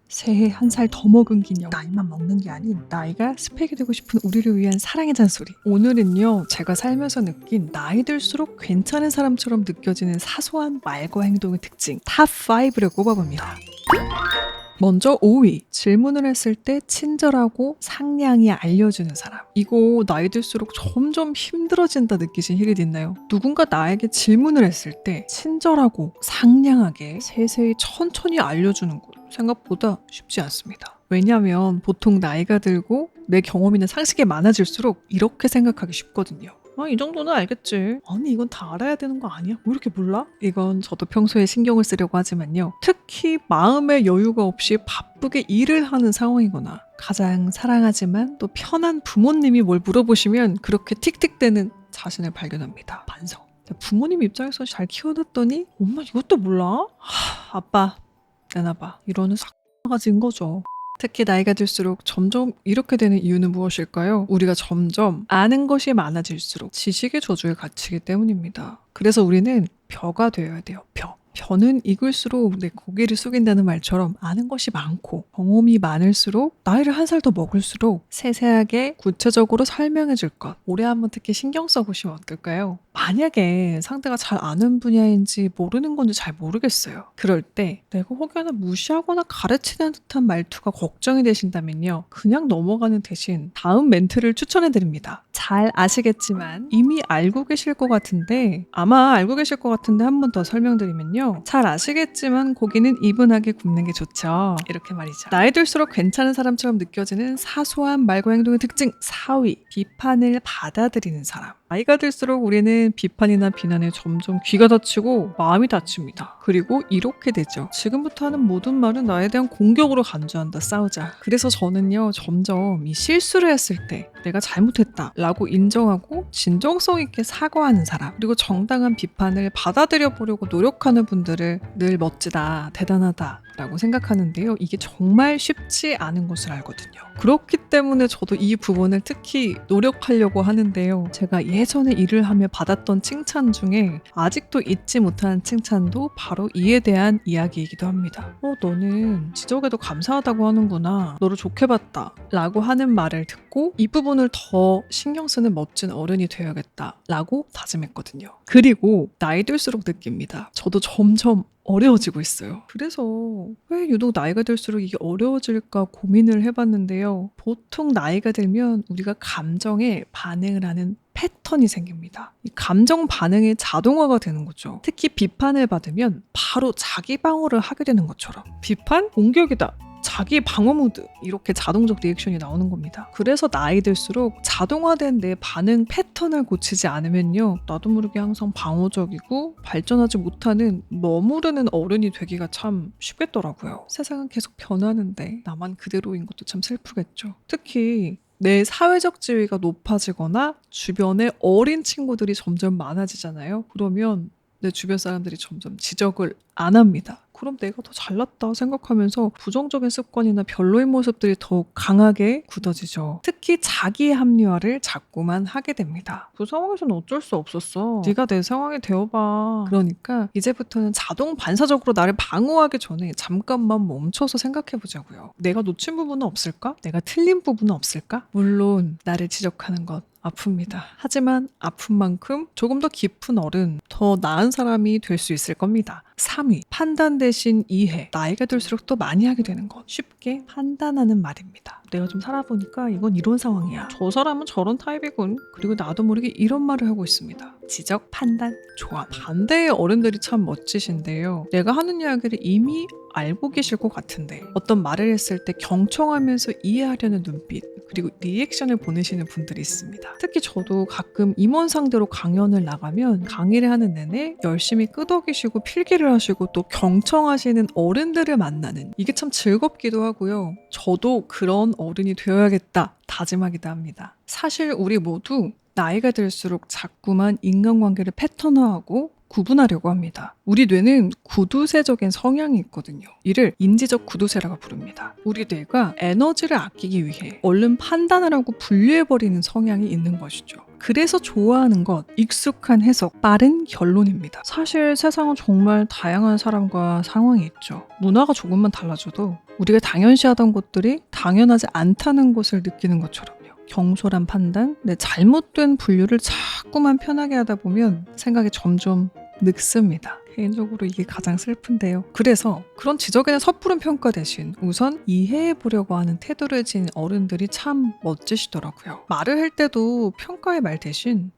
새해 한 살 더 먹은 기념. 나이만 먹는 게 아닌 나이가 스펙이 되고 싶은 우리를 위한 사랑의 잔소리. 오늘은요, 제가 살면서 느낀 나이 들수록 괜찮은 사람처럼 느껴지는 사소한 말과 행동의 특징 탑5를 꼽아봅니다. 먼저 5위. 질문을 했을 때 친절하고 상냥히 알려주는 사람. 이거 나이 들수록 점점 힘들어진다 느끼신 힐이 있나요? 누군가 나에게 질문을 했을 때 친절하고 상냥하게 세세히 천천히 알려주는 것 생각보다 쉽지 않습니다. 왜냐하면 보통 나이가 들고 내 경험이나 상식이 많아질수록 이렇게 생각하기 쉽거든요. 이 정도는 알겠지. 아니, 이건 다 알아야 되는 거 아니야? 왜 이렇게 몰라? 이건 저도 평소에 신경을 쓰려고 하지만요. 특히 마음의 여유가 없이 바쁘게 일을 하는 상황이거나 가장 사랑하지만 또 편한 부모님이 뭘 물어보시면 그렇게 틱틱대는 자신을 발견합니다. 반성. 부모님 입장에서 잘 키워놨더니 엄마 이것도 몰라? 아빠 내놔봐. 이러는 삭가진 거죠. 특히 나이가 들수록 점점 이렇게 되는 이유는 무엇일까요? 우리가 점점 아는 것이 많아질수록 지식의 저주에 갇히기 때문입니다. 그래서 우리는 벼가 되어야 돼요. 벼는 익을수록 내 고개를 숙인다는 말처럼 아는 것이 많고 경험이 많을수록 나이를 한 살 더 먹을수록 세세하게 구체적으로 설명해 줄 것. 올해 한번 특히 신경 써보시면 어떨까요? 만약에 상대가 잘 아는 분야인지 모르는 건지 잘 모르겠어요. 그럴 때 내가 혹여나 무시하거나 가르치는 듯한 말투가 걱정이 되신다면요. 그냥 넘어가는 대신 다음 멘트를 추천해 드립니다. 잘 아시겠지만 이미 알고 계실 것 같은데 아마 알고 계실 것 같은데 한 번 더 설명드리면요. 잘 아시겠지만 고기는 이분하게 굽는 게 좋죠. 이렇게 말이죠. 나이 들수록 괜찮은 사람처럼 느껴지는 사소한 말과 행동의 특징 4위. 비판을 받아들이는 사람. 나이가 들수록 우리는 비판이나 비난에 점점 귀가 닫히고 마음이 닫힙니다. 그리고 이렇게 되죠. 지금부터 하는 모든 말은 나에 대한 공격으로 간주한다. 싸우자. 그래서 저는요. 점점 이 실수를 했을 때 내가 잘못했다 라고 인정하고 진정성 있게 사과하는 사람, 그리고 정당한 비판을 받아들여 보려고 노력하는 분들을 늘 멋지다, 대단하다 라고 생각하는데요. 이게 정말 쉽지 않은 것을 알거든요. 그렇기 때문에 저도 이 부분을 특히 노력하려고 하는데요. 제가 예전에 일을 하며 받았던 칭찬 중에 아직도 잊지 못하는 칭찬도 바로 이에 대한 이야기이기도 합니다. 너는 지적에도 감사하다고 하는구나. 너를 좋게 봤다 라고 하는 말을 듣고 이 부분을 더 신경 쓰는 멋진 어른이 되어야겠다 라고 다짐했거든요. 그리고 나이 들수록 느낍니다. 저도 점점 어려워지고 있어요. 그래서 왜 유독 나이가 들수록 이게 어려워질까 고민을 해봤는데요. 보통 나이가 들면 우리가 감정에 반응을 하는 패턴이 생깁니다. 이 감정 반응이 자동화가 되는 거죠. 특히 비판을 받으면 바로 자기 방어를 하게 되는 것처럼. 비판? 공격이다. 자기 방어 모드, 이렇게 자동적 리액션이 나오는 겁니다. 그래서 나이 들수록 자동화된 내 반응 패턴을 고치지 않으면요, 나도 모르게 항상 방어적이고 발전하지 못하는 머무르는 어른이 되기가 참 쉽겠더라고요. 세상은 계속 변하는데 나만 그대로인 것도 참 슬프겠죠. 특히 내 사회적 지위가 높아지거나 주변에 어린 친구들이 점점 많아지잖아요. 그러면 내 주변 사람들이 점점 지적을 안 합니다. 그럼 내가 더 잘났다 생각하면서 부정적인 습관이나 별로인 모습들이 더욱 강하게 굳어지죠. 특히 자기 합리화를 자꾸만 하게 됩니다. 그 상황에서는 어쩔 수 없었어. 네가 내 상황이 되어봐. 그러니까 이제부터는 자동 반사적으로 나를 방어하기 전에 잠깐만 멈춰서 생각해보자고요. 내가 놓친 부분은 없을까? 내가 틀린 부분은 없을까? 물론 나를 지적하는 것 아픕니다. 하지만 아픈 만큼 조금 더 깊은 어른, 더 나은 사람이 될 수 있을 겁니다. 3위, 판단 대신 이해. 나이가 들수록 또 많이 하게 되는 것. 쉽게 판단하는 말입니다. 내가 좀 살아보니까 이건 이런 상황이야. 저 사람은 저런 타입이군. 그리고 나도 모르게 이런 말을 하고 있습니다. 지적, 판단, 조언. 반대의 어른들이 참 멋지신데요. 내가 하는 이야기를 이미 알고 계실 것 같은데 어떤 말을 했을 때 경청하면서 이해하려는 눈빛, 그리고 리액션을 보내시는 분들이 있습니다. 특히 저도 가끔 임원 상대로 강연을 나가면 강의를 하는 내내 열심히 끄덕이시고 필기를 하시고 또 경청하시는 어른들을 만나는, 이게 참 즐겁기도 하고요. 저도 그런 어른이 되어야겠다 다짐하기도 합니다. 사실 우리 모두 나이가 들수록 자꾸만 인간관계를 패턴화하고 구분하려고 합니다. 우리 뇌는 구두쇠적인 성향이 있거든요. 이를 인지적 구두쇠라고 부릅니다. 우리 뇌가 에너지를 아끼기 위해 얼른 판단을 하고 분류해버리는 성향이 있는 것이죠. 그래서 좋아하는 것, 익숙한 해석, 빠른 결론입니다. 사실 세상은 정말 다양한 사람과 상황이 있죠. 문화가 조금만 달라져도 우리가 당연시하던 것들이 당연하지 않다는 것을 느끼는 것처럼요. 경솔한 판단, 내 잘못된 분류를 자꾸만 편하게 하다 보면 생각이 점점 늙습니다. 개인적으로 이게 가장 슬픈데요. 그래서 그런 지적이나 섣부른 평가 대신 우선 이해해보려고 하는 태도를 지닌 어른들이 참 멋지시더라고요. 말을 할 때도 평가의 말 대신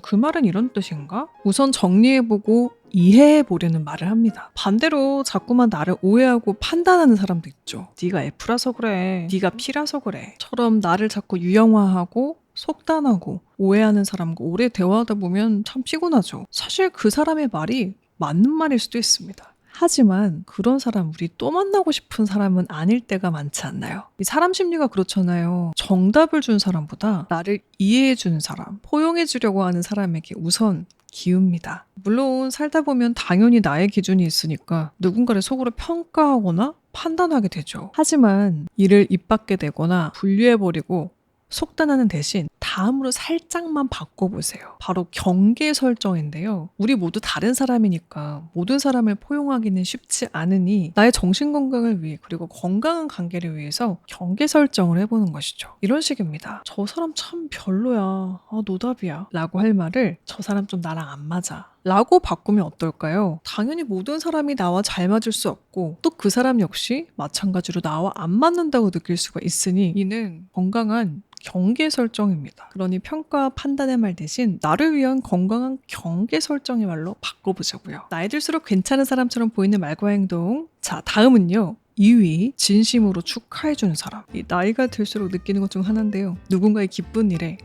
그 말은 이런 뜻인가? 우선 정리해보고 이해해보려는 말을 합니다. 반대로 자꾸만 나를 오해하고 판단하는 사람도 있죠. 네가 F라서 그래. 네가 P라서 그래. 처럼 나를 자꾸 유형화하고 속단하고 오해하는 사람과 오래 대화하다 보면 참 피곤하죠. 사실 그 사람의 말이 맞는 말일 수도 있습니다. 하지만 그런 사람, 우리 또 만나고 싶은 사람은 아닐 때가 많지 않나요? 이 사람 심리가 그렇잖아요. 정답을 준 사람보다 나를 이해해 주는 사람, 포용해 주려고 하는 사람에게 우선 기웁니다. 물론 살다 보면 당연히 나의 기준이 있으니까 누군가를 속으로 평가하거나 판단하게 되죠. 하지만 이를 입 밖에 내거나 분류해버리고 속단하는 대신 다음으로 살짝만 바꿔보세요. 바로 경계 설정인데요. 우리 모두 다른 사람이니까 모든 사람을 포용하기는 쉽지 않으니 나의 정신건강을 위해 그리고 건강한 관계를 위해서 경계 설정을 해보는 것이죠. 이런 식입니다. 저 사람 참 별로야. 노답이야. 라고 할 말을 저 사람 좀 나랑 안 맞아. 라고 바꾸면 어떨까요? 당연히 모든 사람이 나와 잘 맞을 수 없고 또 그 사람 역시 마찬가지로 나와 안 맞는다고 느낄 수가 있으니 이는 건강한 경계 설정입니다. 그러니 평가와 판단의 말 대신 나를 위한 건강한 경계 설정의 말로 바꿔보자고요. 나이 들수록 괜찮은 사람처럼 보이는 말과 행동. 자, 다음은요. 2위, 진심으로 축하해주는 사람. 이 나이가 들수록 느끼는 것 중 하나인데요. 누군가의 기쁜 일에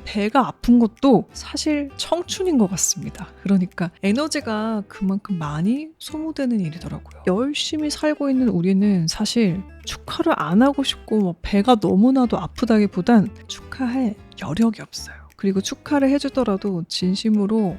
배가 아픈 것도 사실 청춘인 것 같습니다. 그러니까 에너지가 그만큼 많이 소모되는 일이더라고요. 열심히 살고 있는 우리는 사실 축하를 안 하고 싶고 배가 너무나도 아프다기보단 축하할 여력이 없어요. 그리고 축하를 해주더라도 진심으로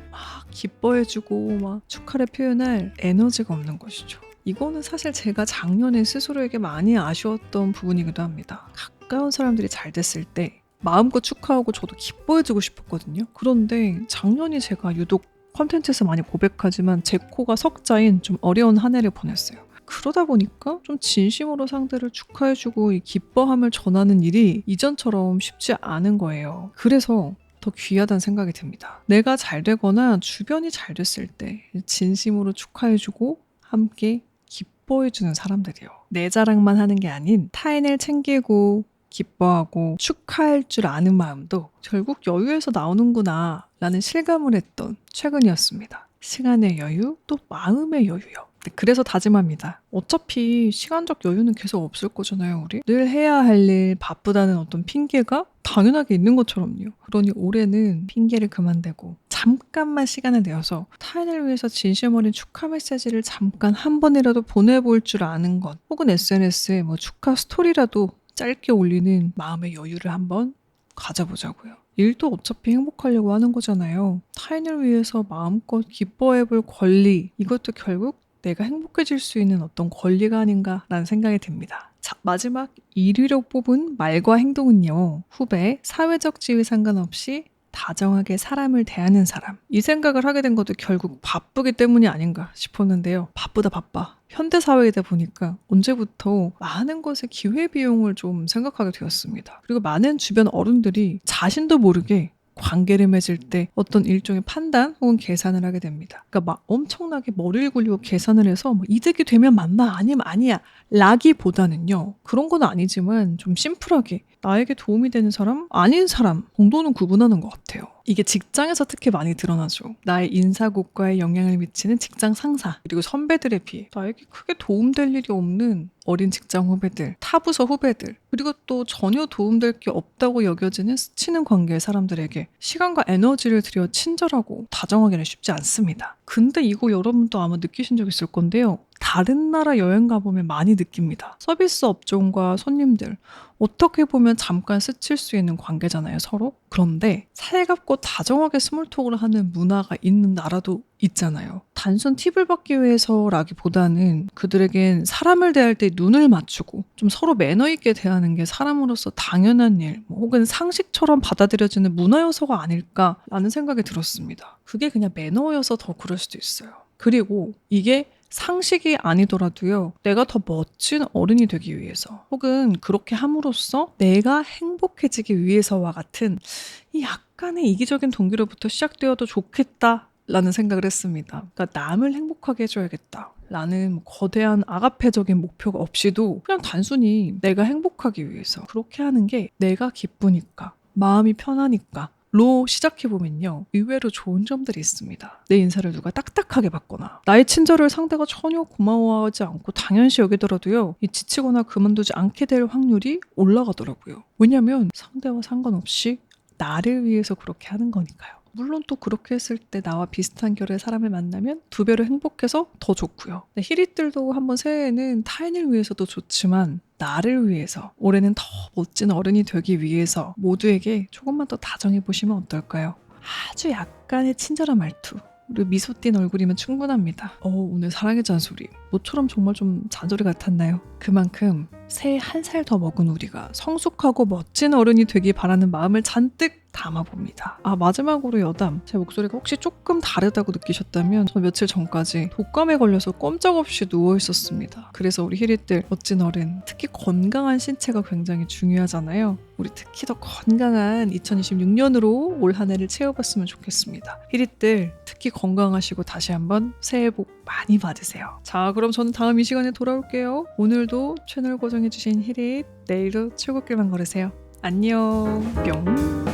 기뻐해주고 축하를 표현할 에너지가 없는 것이죠. 이거는 사실 제가 작년에 스스로에게 많이 아쉬웠던 부분이기도 합니다. 가까운 사람들이 잘 됐을 때 마음껏 축하하고 저도 기뻐해주고 싶었거든요. 그런데 작년이 제가 유독 컨텐츠에서 많이 고백하지만 제 코가 석자인 좀 어려운 한 해를 보냈어요. 그러다 보니까 좀 진심으로 상대를 축하해주고 이 기뻐함을 전하는 일이 이전처럼 쉽지 않은 거예요. 그래서 더 귀하다는 생각이 듭니다. 내가 잘 되거나 주변이 잘 됐을 때 진심으로 축하해주고 함께 기뻐해주는 사람들이요. 내 자랑만 하는 게 아닌 타인을 챙기고 기뻐하고 축하할 줄 아는 마음도 결국 여유에서 나오는구나 라는 실감을 했던 최근이었습니다. 시간의 여유 또 마음의 여유요. 그래서 다짐합니다. 어차피 시간적 여유는 계속 없을 거잖아요. 우리 늘 해야 할 일 바쁘다는 어떤 핑계가 당연하게 있는 것처럼요. 그러니 올해는 핑계를 그만대고 잠깐만 시간을 내어서 타인을 위해서 진심 어린 축하 메시지를 잠깐 한 번이라도 보내볼 줄 아는 것, 혹은 SNS에 축하 스토리라도 짧게 올리는 마음의 여유를 한번 가져보자고요. 일도 어차피 행복하려고 하는 거잖아요. 타인을 위해서 마음껏 기뻐해볼 권리, 이것도 결국 내가 행복해질 수 있는 어떤 권리가 아닌가라는 생각이 듭니다. 자, 마지막 1위로 뽑은 말과 행동은요. 후배, 사회적 지위 상관없이 다정하게 사람을 대하는 사람. 이 생각을 하게 된 것도 결국 바쁘기 때문이 아닌가 싶었는데요. 바빠. 현대사회이다 보니까 언제부터 많은 것에 기회비용을 좀 생각하게 되었습니다. 그리고 많은 주변 어른들이 자신도 모르게 관계를 맺을 때 어떤 일종의 판단 혹은 계산을 하게 됩니다. 그러니까 엄청나게 머리를 굴리고 계산을 해서 이득이 되면 맞나 아니면 아니야 라기보다는요. 그런 건 아니지만 좀 심플하게 나에게 도움이 되는 사람, 아닌 사람 정도는 구분하는 것 같아요. 이게 직장에서 특히 많이 드러나죠. 나의 인사고과에 영향을 미치는 직장 상사, 그리고 선배들에 비해 나에게 크게 도움될 일이 없는 어린 직장 후배들, 타부서 후배들, 그리고 또 전혀 도움될 게 없다고 여겨지는 스치는 관계의 사람들에게 시간과 에너지를 들여 친절하고 다정하기는 쉽지 않습니다. 근데 이거 여러분도 아마 느끼신 적 있을 건데요. 다른 나라 여행 가보면 많이 느낍니다. 서비스 업종과 손님들, 어떻게 보면 잠깐 스칠 수 있는 관계잖아요, 서로. 그런데 살갑고 다정하게 스몰톡을 하는 문화가 있는 나라도 있잖아요. 단순 팁을 받기 위해서라기보다는 그들에겐 사람을 대할 때 눈을 맞추고 좀 서로 매너 있게 대하는 게 사람으로서 당연한 일, 혹은 상식처럼 받아들여지는 문화 요소가 아닐까라는 생각이 들었습니다. 그게 그냥 매너여서 더 그럴 수도 있어요. 그리고 이게 상식이 아니더라도요, 내가 더 멋진 어른이 되기 위해서, 혹은 그렇게 함으로써 내가 행복해지기 위해서와 같은 이 약간의 이기적인 동기로부터 시작되어도 좋겠다 라는 생각을 했습니다. 그러니까 남을 행복하게 해줘야겠다 라는 거대한 아가페적인 목표가 없이도 그냥 단순히 내가 행복하기 위해서 그렇게 하는 게 내가 기쁘니까, 마음이 편하니까 로 시작해보면요, 의외로 좋은 점들이 있습니다. 내 인사를 누가 딱딱하게 받거나 나의 친절을 상대가 전혀 고마워하지 않고 당연시 여기더라도요, 이 지치거나 그만두지 않게 될 확률이 올라가더라고요. 왜냐면 상대와 상관없이 나를 위해서 그렇게 하는 거니까요. 물론 또 그렇게 했을 때 나와 비슷한 결의 사람을 만나면 두 배로 행복해서 더 좋고요. 히릿들도 한번 새해에는 타인을 위해서도 좋지만 나를 위해서, 올해는 더 멋진 어른이 되기 위해서 모두에게 조금만 더 다정해 보시면 어떨까요? 아주 약간의 친절한 말투, 그리고 미소 띈 얼굴이면 충분합니다. 오늘 사랑의 잔소리 모처럼 정말 좀 잔소리 같았나요? 그만큼 새해 한 살 더 먹은 우리가 성숙하고 멋진 어른이 되길 바라는 마음을 잔뜩 담아봅니다. 마지막으로 여담, 제 목소리가 혹시 조금 다르다고 느끼셨다면 저 며칠 전까지 독감에 걸려서 꼼짝없이 누워있었습니다. 그래서 우리 히릿들, 멋진 어른, 특히 건강한 신체가 굉장히 중요하잖아요. 우리 특히 더 건강한 2026년으로 올 한 해를 채워봤으면 좋겠습니다. 히릿들 특히 건강하시고 다시 한번 새해 복 많이 받으세요. 자, 그럼 저는 다음 이 시간에 돌아올게요. 오늘도 채널 고정해주신 히릿, 내일도 출근길만 걸으세요. 안녕. 뿅.